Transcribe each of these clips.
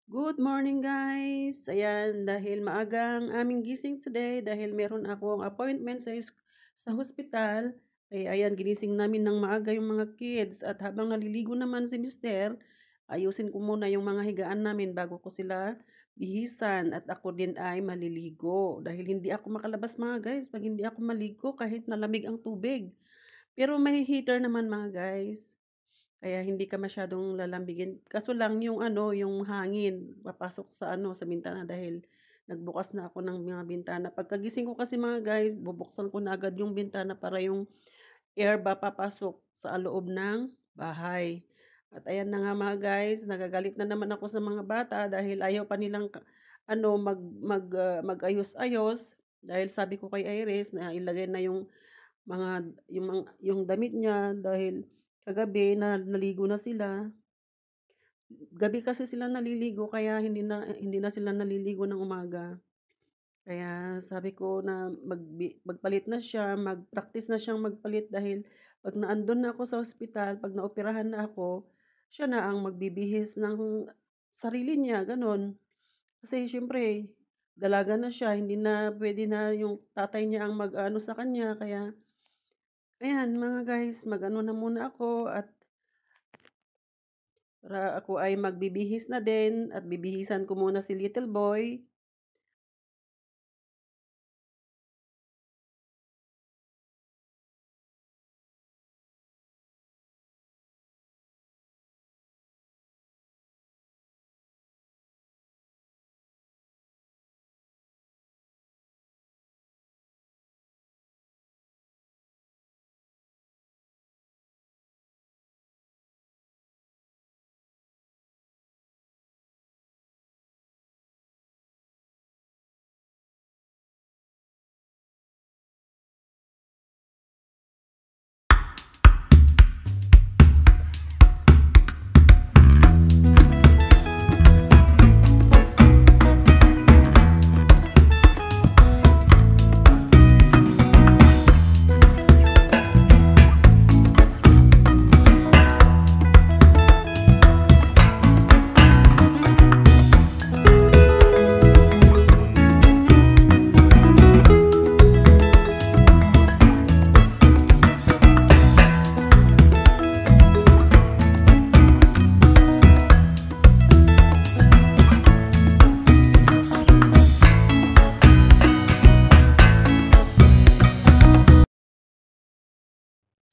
Good morning guys! Ayan, dahil maaga ang aming gising today, dahil meron akong appointment sa hospital, ay ayan, ginising namin ng maaga yung mga kids at habang naliligo naman si mister, ayusin ko muna yung mga higaan namin bago ko sila bihisan at ako din ay maliligo. Dahil hindi ako makalabas mga guys pag hindi ako maligo kahit malamig ang tubig. Pero may heater naman mga guys. Kaya hindi ka masyadong lalambigin. Kaso lang yung ano, yung hangin papasok sa ano, sa bintana dahil nagbukas na ako ng mga bintana. Pagkagising ko kasi mga guys, bubuksan ko na agad yung bintana para yung air ba papasok sa loob ng bahay. At ayan na nga mga guys, nagagalit na naman ako sa mga bata dahil ayaw pa nilang ano mag-ayos-ayos dahil sabi ko kay Iris na ilagay na yung damit niya dahil kagabi na naligo na sila. Gabi kasi sila naliligo kaya hindi na sila naliligo ng umaga. Kaya sabi ko na magpalit na siya, mag-practice na siyang magpalit dahil 'pag naandun na ako sa ospital, 'pag naoperahan na ako, siya na ang magbibihis ng sarili niya, gano'n. Kasi siyempre dalaga na siya, hindi na puwede na yung tatay niya ang mag-aano sa kanya kaya ayan mga guys, mag-ano na muna ako at para ako ay magbibihis na din at bibihisan ko muna si little boy.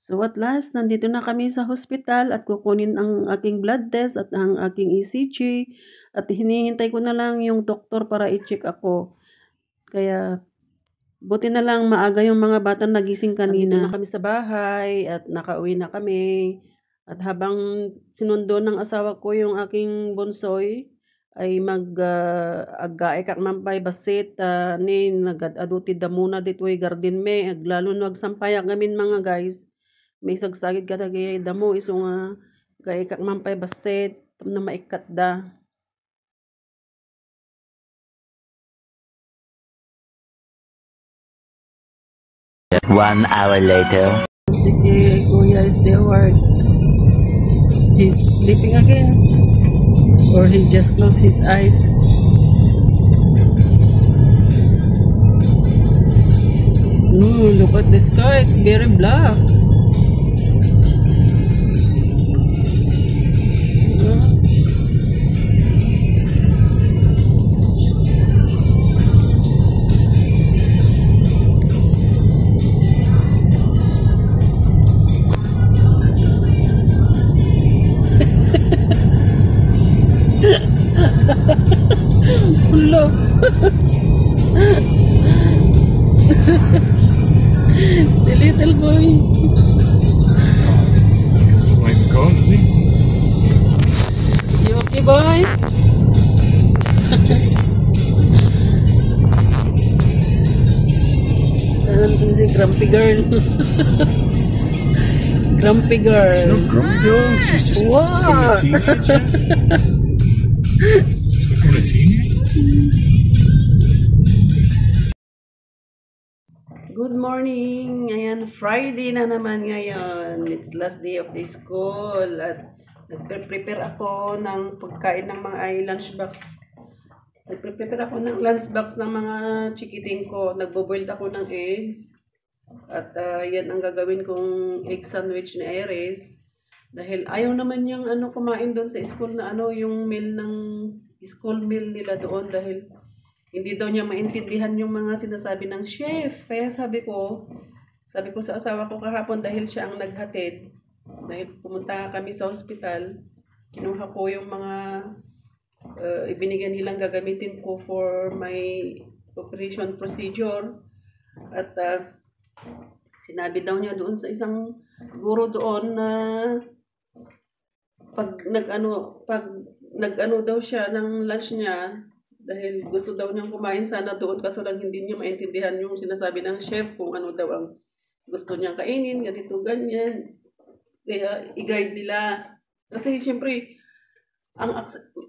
So at last, nandito na kami sa hospital at kukunin ang aking blood test at ang aking ECG at hinihintay ko na lang yung doktor para i-check ako. Kaya buti na lang maaga yung mga bata nagising kanina. Nandito na kami sa bahay at nakauwi na kami. At habang sinundo ng asawa ko yung aking bonsoy, ay aggae kak mampay basit ni nagad-aduti da muna ditoy garden me lalo no agsampayak gamin mga guys. May sagsagid ka tagay damo iso nga gae kak mampay basit na maikat da. One hour later. Si Kuya Stewart, he's sleeping again or he just closed his eyes. Look at the sky, it's very black. Hello. The little boy. Like the cone, is he? You okay, boy? Nandun si grumpy girl. Grumpy girl. No grumpy girl. She's just becoming a What? teenager. She's becoming a teenager. Good morning! Ayan, Friday na naman ngayon. It's last day of the school. At Nagpe-prepare ako ng pagkain ng mga lunchbox. Nagpe-prepare ako ng lunchbox ng mga chikiting ko. Nagbo-boil ako ng eggs. At yan ang gagawin kong egg sandwich ni Iris. Dahil ayaw naman yung kumain doon sa school na yung meal ng school meal nila doon. Dahil hindi daw niya maintindihan yung mga sinasabi ng chef. Kaya sabi ko sa asawa ko kahapon dahil siya ang naghatid. Dahil pumunta kami sa hospital, kinuha ko yung mga ibinigay nilang gagamitin ko for my operation procedure. At sinabi daw niya doon sa isang guro doon na pag nag-ano daw siya ng lunch niya, dahil gusto daw niyang kumain sana doon kaso lang hindi niya maintindihan yung sinasabi ng chef kung ano daw ang gusto niyang kainin, ganito, ganyan. Kaya i-guide nila. Kasi siyempre,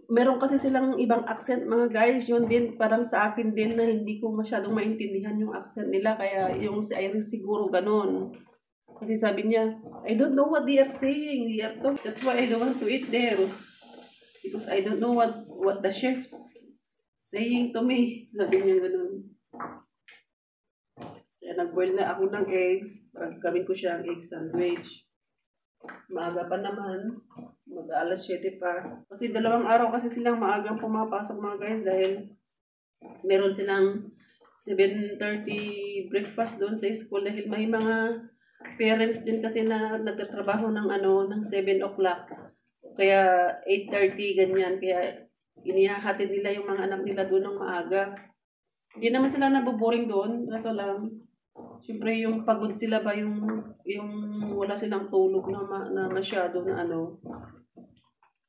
meron kasi silang ibang accent mga guys. Yun din, parang sa akin din na hindi ko masyadong maintindihan yung accent nila. Kaya yung si Iris siguro ganun. Kasi sabi niya, I don't know what they are saying. That's why I don't want to eat there. Because I don't know what the chef's saying to me. Sabi niya ganun. Kaya nag-boil na ako ng eggs. Gawin ko siya ang egg sandwich. Maaga pa naman, mag-alas 7 pa. Kasi 2 araw kasi silang maagang pumapasok mga guys dahil meron silang 7:30 breakfast doon sa school dahil may mga parents din kasi na nagtatrabaho ng ng 7 o'clock. Kaya 8:30 ganyan. Kaya inihahatid nila yung mga anak nila doon ng maaga. Hindi naman sila naboboring doon, kaso lang siyempre yung pagod sila ba yung wala silang tulog na masyado na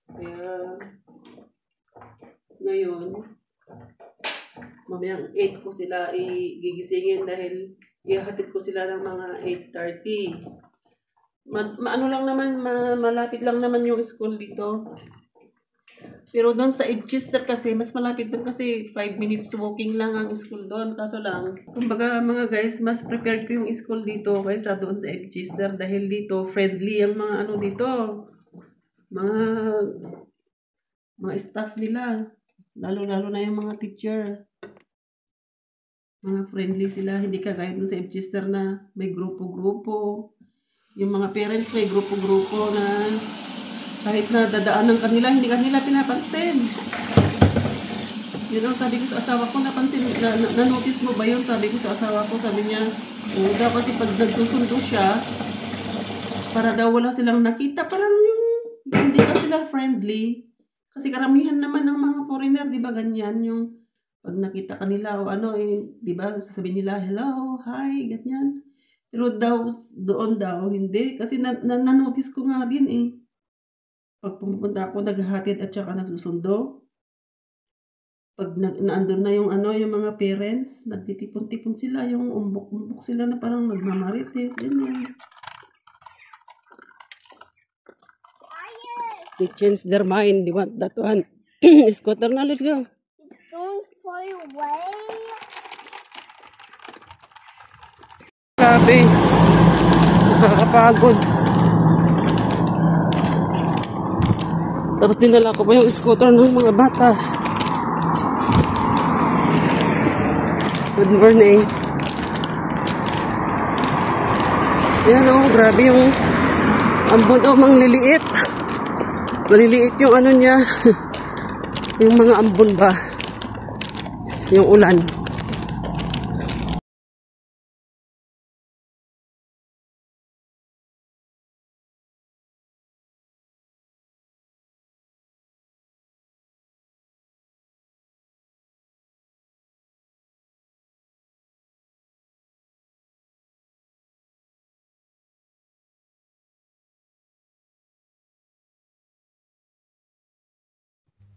Kaya ngayon mamayang 8 ko sila gigisingin dahil ihahatid ko sila ng mga 8:30. Maano lang naman, malapit lang naman yung school dito. Pero doon sa Edchester kasi, mas malapit doon kasi 5 minutes walking lang ang school doon. Kaso lang, kumbaga mga guys, mas prepared ko yung school dito kaysa doon sa Edchester. Dahil dito, friendly ang mga dito. Mga staff nila. Lalo-lalo na yung mga teacher. Mga friendly sila. Hindi kagaya doon sa Edchester na may grupo-grupo. Yung mga parents may grupo-grupo na kahit na dadaanan kanila, hindi kanila pinapansin. Yun ang sabi ko sa asawa ko, na-notice mo ba yun? Sabi ko sa asawa ko, sabi niya, oo daw kasi pag nagsusundo siya, para daw wala silang nakita, parang hindi ka sila friendly. Kasi karamihan naman ng mga foreigner, di ba ganyan, yung pag nakita kanila o di ba sasabihin nila, hello, hi, ganyan. Pero doon daw, hindi. Kasi na-notice ko nga din Pag pumunta ako, naghahatid at saka nagsusundo. Pag naandun na yung mga parents, nagtitipon-tipon sila, yung umbok-umbok sila na parang nagmamarites, ganyan. They changed their mind. They want that one. Scooter na, let's go. It's going far away. Grabe. Nakakapagod. Tapos dinala ko pa yung scooter ng mga bata. Good morning. Yan grabe yung ambon mangliliit. Maliliit yung niya. Yung mga ambon ba. Yung ulan.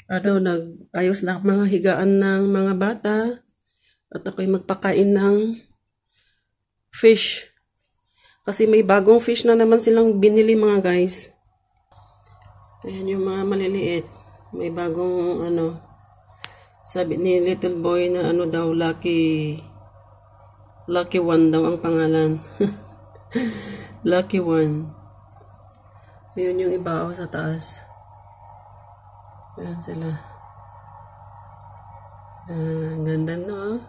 Nag-ayos na mga higaan ng mga bata. At ako'y magpakain ng fish. Kasi may bagong fish na naman silang binili mga guys. Ayan yung mga maliliit. May bagong sabi ni little boy na daw Lucky One daw ang pangalan. Lucky One. Ayun yung iba sa taas. Ayan sila. Ang ganda, no?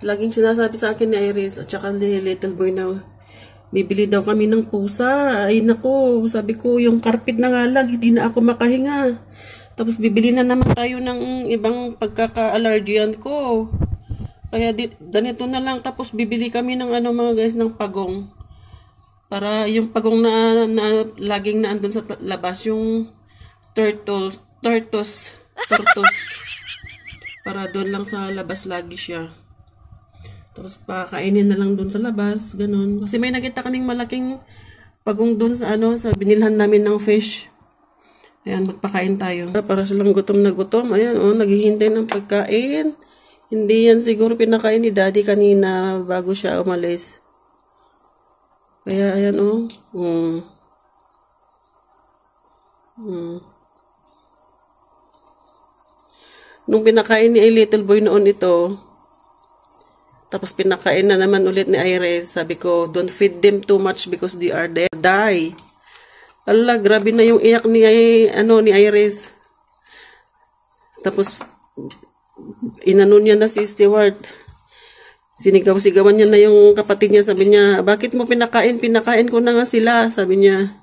Laging sinasabi sa akin ni Iris at saka ni Little Boy na bibili daw kami ng pusa. Ay nako, sabi ko yung carpet na nga lang, hindi na ako makahinga. Tapos bibili na naman tayo ng ibang pagkaka-allergyan ko. Kaya ganito na lang, tapos bibili kami ng ano mga guys, ng pagong. Para yung pagong na laging naandun sa labas, yung tortoise. Para doon lang sa labas lagi siya. Tapos pakainin na lang doon sa labas, ganun. Kasi may nakita kaming malaking pagong doon sa ano, sa binilhan namin ng fish. Ayan, magpakain tayo. Para silang gutom na gutom. Ayan, oh, naghihintay ng pagkain. Hindi yan siguro pinakain ni Daddy kanina bago siya umalis. Kaya ayan, oh. Nung pinakain ni Little Boy noon ito, tapos pinakain na naman ulit ni Iris. Sabi ko, don't feed them too much because they are dead. Die. Ala, grabe na yung iyak ni Iris. Tapos, inano niya na si Stewart. Sinigaw-sigawan niya na yung kapatid niya. Sabi niya, bakit mo pinakain? Pinakain ko na nga sila. Sabi niya,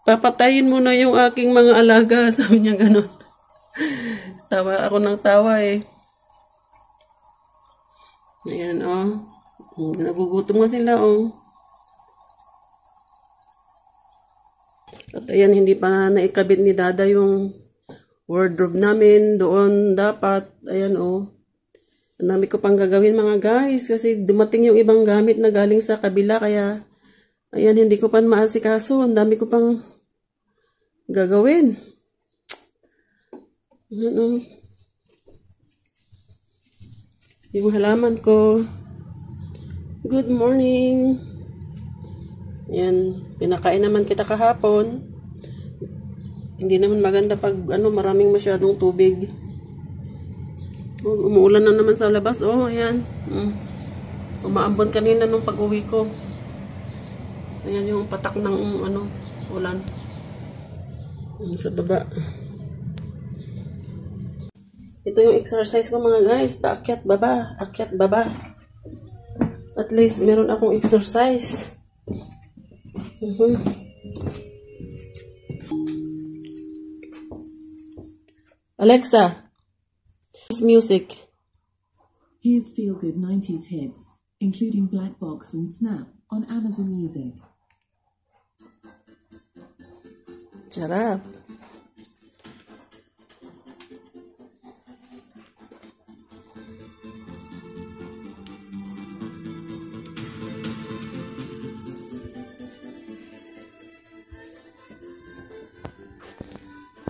papatayin mo na yung aking mga alaga. Sabi niya ganun. Tawa ako ng tawa eh. Ayan, oh. Nagugutom nga sila, oh. At ayan, hindi pa naikabit ni Dada yung wardrobe namin. Doon dapat, ayan, oh. Ang dami ko pang gagawin, mga guys. Kasi dumating yung ibang gamit na galing sa kabila. Kaya, ayan, hindi ko pa maasikaso. Ang dami ko pang gagawin. Ayan, oh. Yung halaman ko. Good morning. Yan. Pinakain naman kita kahapon. Hindi naman maganda pag maraming masyadong tubig. Umuulan na naman sa labas. Oh, ayan. Umaambon kanina nung pag-uwi ko. Ayan yung patak ng ulan. Sa baba. Ito yung exercise ko mga guys. Paakyat baba. Akyat baba. At least meron akong exercise. Alexa. Music. Here's feel-good 90s hits, including Black Box and Snap on Amazon Music. Charap.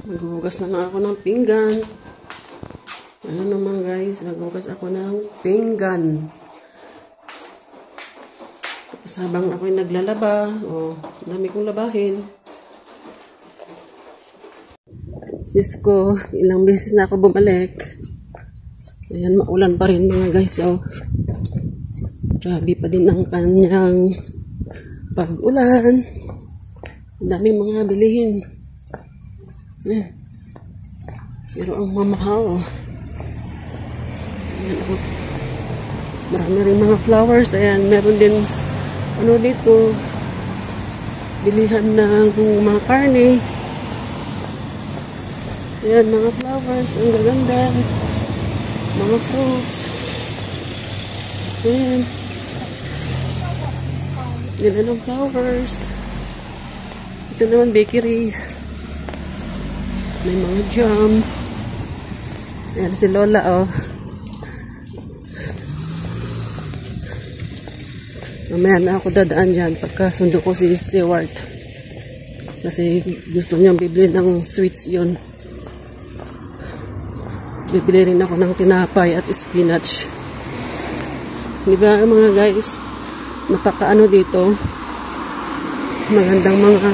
Maghuhugas na lang ako ng pinggan. Ano naman guys, maghuhugas ako ng pinggan. Tapos habang ako'y naglalaba, dami kong labahin. Diyos ko, ilang beses na ako bumalik. Ayan, maulan pa rin mga guys. Grabe pa din ang kanyang pag-ulan. Dami mga bilihin. Pero ang mamahal. Ayan, marami rin mga flowers. Ayan, meron din dito bilihan ng mga karne. Ayan, mga flowers. Ang gaganda. Mga fruits. Ayan. Yan ang flowers. Ito naman bakery. May mga jam. Ayan si Lola, oh. Mamaya na ako dadaan dyan pagkasundo ko si Stewart. Kasi gusto niyang bibili ng sweets yun. Bibili rin ako ng tinapay at spinach. Diba mga guys? Napakaano dito. Magandang mga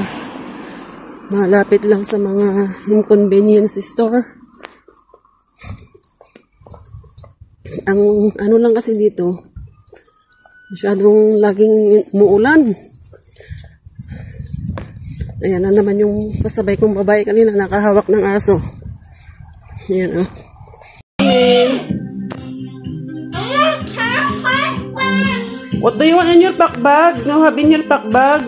malapit lang sa mga convenience store. Ang ano lang kasi dito, masyadong laging muulan. Ayan na naman yung kasabay kong babae kanina, nakahawak ng aso. Ayan, oh. What do you want in your pack bag? No, have in your pack bag?